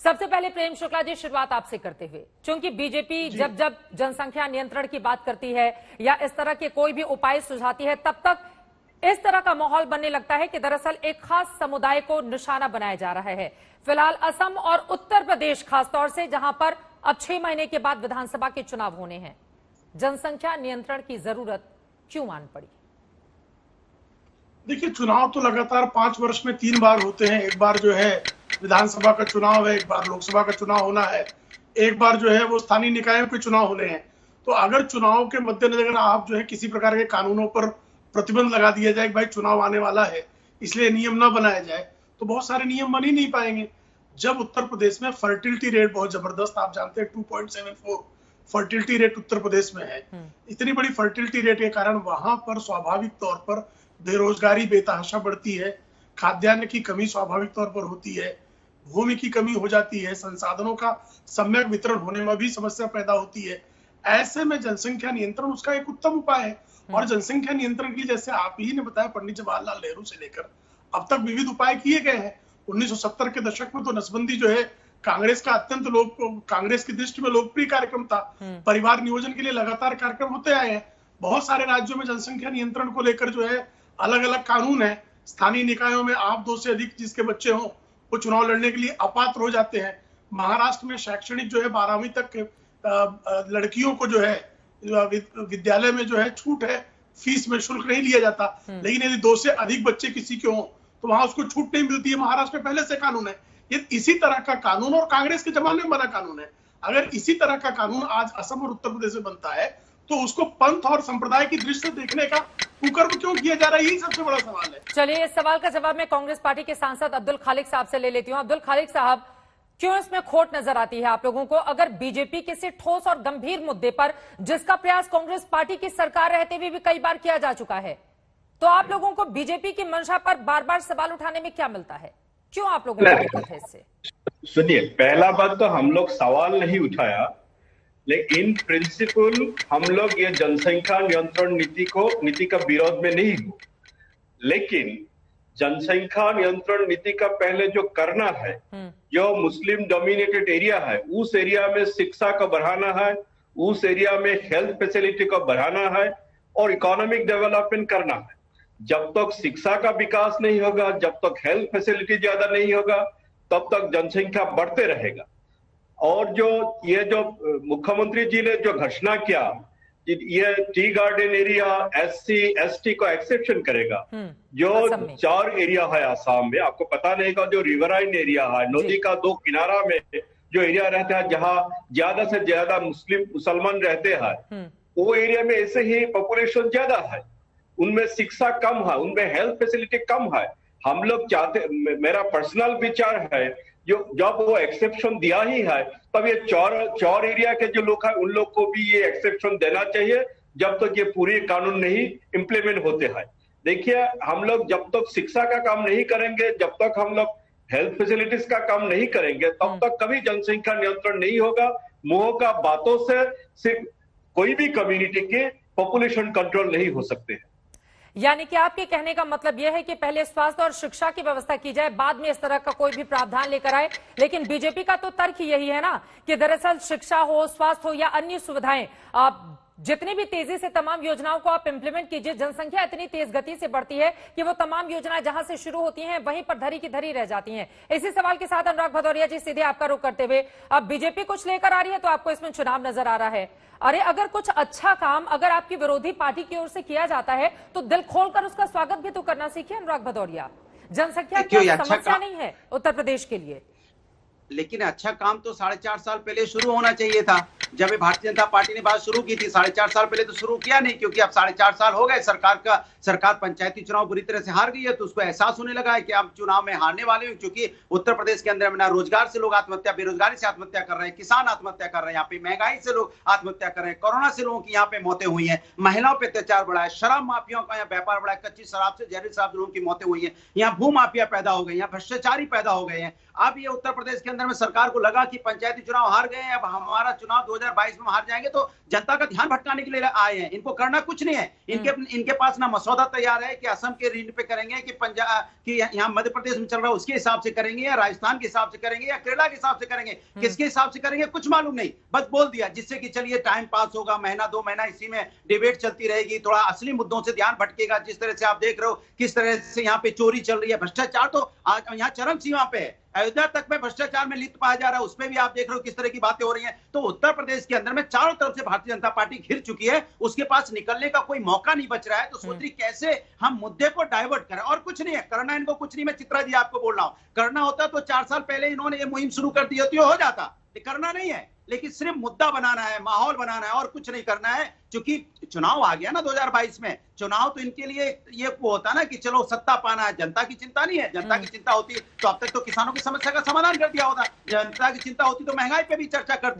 सबसे पहले प्रेम शुक्ला जी, शुरुआत आपसे करते हुए, क्योंकि बीजेपी जब जब जनसंख्या नियंत्रण की बात करती है या इस तरह के कोई भी उपाय सुझाती है, तब तक इस तरह का माहौल बनने लगता है कि दरअसल एक खास समुदाय को निशाना बनाया जा रहा है। फिलहाल असम और उत्तर प्रदेश खासतौर से, जहां पर अब 6 महीने के बाद विधानसभा के चुनाव होने हैं, जनसंख्या नियंत्रण की जरूरत क्यों मान पड़ी? देखिए, चुनाव तो लगातार 5 वर्ष में 3 बार होते हैं। एक बार जो है विधानसभा का चुनाव है, एक बार लोकसभा का चुनाव होना है, एक बार जो है वो स्थानीय निकायों के चुनाव होने हैं। तो अगर चुनाव के मद्देनजर आप जो है किसी प्रकार के कानूनों पर प्रतिबंध लगा दिया जाए कि भाई चुनाव आने वाला है इसलिए नियम ना बनाया जाए, तो बहुत सारे नियम बन ही नहीं पाएंगे। जब उत्तर प्रदेश में फर्टिलिटी रेट बहुत जबरदस्त, आप जानते हैं 2.74 फर्टिलिटी रेट उत्तर प्रदेश में है। इतनी बड़ी फर्टिलिटी रेट के कारण वहां पर स्वाभाविक तौर पर बेरोजगारी बेतहाशा बढ़ती है, खाद्यान्न की कमी स्वाभाविक तौर पर होती है, भूमि की कमी हो जाती है, संसाधनों का सम्यक वितरण होने में भी समस्या पैदा होती है। ऐसे में जनसंख्या नियंत्रण उसका एक उत्तम उपाय है। और जनसंख्या नियंत्रण की, जैसे आप ही ने बताया, पंडित जवाहरलाल नेहरू से लेकर अब तक विविध उपाय किए गए हैं। 1970 के दशक में तो नसबंदी जो है कांग्रेस का कांग्रेस की दृष्टि में लोकप्रिय कार्यक्रम था। परिवार नियोजन के लिए लगातार कार्यक्रम होते आए हैं। बहुत सारे राज्यों में जनसंख्या नियंत्रण को लेकर जो है अलग अलग कानून है। स्थानीय निकायों में आप 2 से अधिक जिसके बच्चे हों वो चुनाव लड़ने के लिए अपात्र हो जाते हैं। महाराष्ट्र में शैक्षणिक जो है 12वीं तक लड़कियों को जो है विद्यालय में जो है छूट है, फीस में शुल्क नहीं लिया जाता। लेकिन यदि 2 से अधिक बच्चे किसी के हों तो वहां उसको छूट नहीं मिलती है। महाराष्ट्र में पहले से कानून है। ये इसी तरह का कानून और कांग्रेस के जमाने में बना कानून है। अगर इसी तरह का कानून आज असम और उत्तर प्रदेश में बनता है तो उसको पंथ और संप्रदाय की दृष्टि से देखने का कुकर्म क्यों किया जा रहा है, यही सबसे बड़ा सवाल है। चलिए, इस सवाल का जवाब मैं कांग्रेस पार्टी के सांसद अब्दुल खालिक साहब से ले लेती हूं। अब्दुल खालिक साहब, क्यों इसमें खोट नजर आती है आप लोगों को? अगर बीजेपी किसी ठोस और गंभीर मुद्दे पर, जिसका प्रयास कांग्रेस पार्टी की सरकार रहते हुए भी कई बार किया जा चुका है, तो आप लोगों को बीजेपी की मंशा पर बार बार सवाल उठाने में क्या मिलता है? क्यों आप लोगों को दिक्कत है इससे? सुनिए, पहला बात तो हम लोग सवाल नहीं उठाया, लेकिन इन प्रिंसिपल हम लोग ये जनसंख्या नियंत्रण नीति का विरोध में नहीं हो। लेकिन जनसंख्या नियंत्रण नीति का पहले जो करना है, जो मुस्लिम डोमिनेटेड एरिया है, उस एरिया में शिक्षा को बढ़ाना है, उस एरिया में हेल्थ फैसिलिटी को बढ़ाना है और इकोनॉमिक डेवलपमेंट करना है। जब तक शिक्षा का विकास नहीं होगा, जब तक हेल्थ फैसिलिटी ज्यादा नहीं होगा, तब तक जनसंख्या बढ़ते रहेगा। और जो मुख्यमंत्री जी ने जो घोषणा किया, ये tea garden area SC ST को एक्सेप्शन करेगा। जो 4 एरिया है आसाम में, आपको पता नहीं का, जो रिवराइन एरिया है, नदी का 2 किनारा में जो एरिया रहता है, जहां ज्यादा से ज्यादा मुसलमान रहते हैं, वो एरिया में ऐसे ही पॉपुलेशन ज्यादा है, उनमें शिक्षा कम है, उनमें हेल्थ फैसिलिटी कम है। हम लोग चाहते, मेरा पर्सनल विचार है, जब वो एक्सेप्शन दिया ही है, तब ये 4 एरिया के जो लोग हैं उन लोग को भी ये एक्सेप्शन देना चाहिए, जब तक ये पूरे कानून नहीं इंप्लीमेंट होते हैं। देखिए, हम लोग जब तक शिक्षा का काम नहीं करेंगे, जब तक हम लोग हेल्थ फैसिलिटीज का काम नहीं करेंगे, तब तक कभी जनसंख्या नियंत्रण नहीं होगा। मुंह का बातों से सिर्फ कोई भी कम्युनिटी के पॉपुलेशन कंट्रोल नहीं हो सकते हैं। यानी कि आपके कहने का मतलब यह है कि पहले स्वास्थ्य और शिक्षा की व्यवस्था की जाए, बाद में इस तरह का कोई भी प्रावधान लेकर आए। लेकिन बीजेपी का तो तर्क ही यही है ना कि दरअसल शिक्षा हो, स्वास्थ्य हो या अन्य सुविधाएं, आप जितनी भी तेजी से तमाम योजनाओं को आप इंप्लीमेंट कीजिए, जनसंख्या इतनी तेज गति से बढ़ती है कि वो तमाम योजनाएं जहां से शुरू होती हैं वहीं पर धरी की धरी रह जाती हैं। इसी सवाल के साथ अनुराग भदौरिया जी, सीधे आपका रुख करते हुए, अब बीजेपी कुछ लेकर आ रही है तो आपको इसमें चुनाव नजर आ रहा है। अरे, अगर कुछ अच्छा काम अगर आपकी विरोधी पार्टी की ओर से किया जाता है तो दिल खोलकर उसका स्वागत भी तो करना सीखिए अनुराग भदौरिया। जनसंख्या की समस्या नहीं है उत्तर प्रदेश के लिए, लेकिन अच्छा काम तो 4.5 साल पहले शुरू होना चाहिए था। जब भारतीय जनता पार्टी ने बात शुरू की थी, 4.5 साल पहले तो शुरू किया नहीं, क्योंकि अब 4.5 साल हो गए, सरकार पंचायती चुनाव बुरी तरह से हार गई है, तो उसको एहसास होने लगा है कि अब चुनाव में हारने वाले हैं। क्योंकि उत्तर प्रदेश के अंदर ना रोजगार से लोग आत्महत्या, बेरोजगारी से आत्महत्या कर रहे हैं, किसान आत्महत्या कर रहे हैं, यहाँ पे महंगाई से लोग आत्महत्या कर रहे हैं, कोरोना से लोगों की यहाँ पे मौतें हुई हैं, महिलाओं पे अत्याचार बढ़ा है, शराब माफियाओं का यहाँ व्यापार बढ़ा है, कच्ची शराब से, जहरीली शराब लोगों की मौतें हुई है, यहाँ भू माफिया पैदा हो गए, यहाँ भ्रष्टाचारी पैदा हो गए हैं। अब ये उत्तर प्रदेश के अंदर में सरकार को लगा कि पंचायती चुनाव हार गए हैं, अब हमारा चुनाव 2022 में हार जाएंगे तो जनता का ध्यान भटकाने के लिए आए हैं। इनको करना कुछ नहीं है। इनके पास ना मसौदा तैयार है कि असम के ऋण पे करेंगे, कि पंजाब की यहाँ मध्य प्रदेश में चल रहा है उसके हिसाब से करेंगे, या राजस्थान के हिसाब से करेंगे, या केरला के हिसाब से करेंगे, किसके हिसाब से करेंगे कुछ मालूम नहीं, बस बोल दिया, जिससे कि चलिए टाइम पास होगा, महीना 2 महीना इसी में डिबेट चलती रहेगी, थोड़ा असली मुद्दों से ध्यान भटकेगा। जिस तरह से आप देख रहे हो किस तरह से यहाँ पे चोरी चल रही है, भ्रष्टाचार तो आज यहाँ चरम सीमा पे है। अयोध्या तक में भ्रष्टाचार में लिप्त पाया जा रहा है, उसमें भी आप देख रहे हो किस तरह की बातें हो रही हैं। तो उत्तर प्रदेश के अंदर में चारों तरफ से भारतीय जनता पार्टी घिर चुकी है, उसके पास निकलने का कोई मौका नहीं बच रहा है। तो सोच रही कैसे हम मुद्दे को डाइवर्ट करें, और कुछ नहीं है करना इनको, कुछ नहीं। मैं चित्रा जी आपको बोल रहा हूं, करना होता तो 4 साल पहले इन्होंने ये मुहिम शुरू कर दी होती, हो जाता। करना नहीं है, लेकिन सिर्फ मुद्दा बनाना है, माहौल बनाना है, और कुछ नहीं करना है। क्योंकि चुनाव आ गया ना 2022 में, चुनाव तो इनके लिए ये वो होता ना कि चलो सत्ता पाना है, जनता की चिंता नहीं है। जनता की चिंता होती तो अब तक तो किसानों की समस्या का समाधान कर दिया होता। जनता की चिंता होती तो महंगाई पे भी चर्चा करते।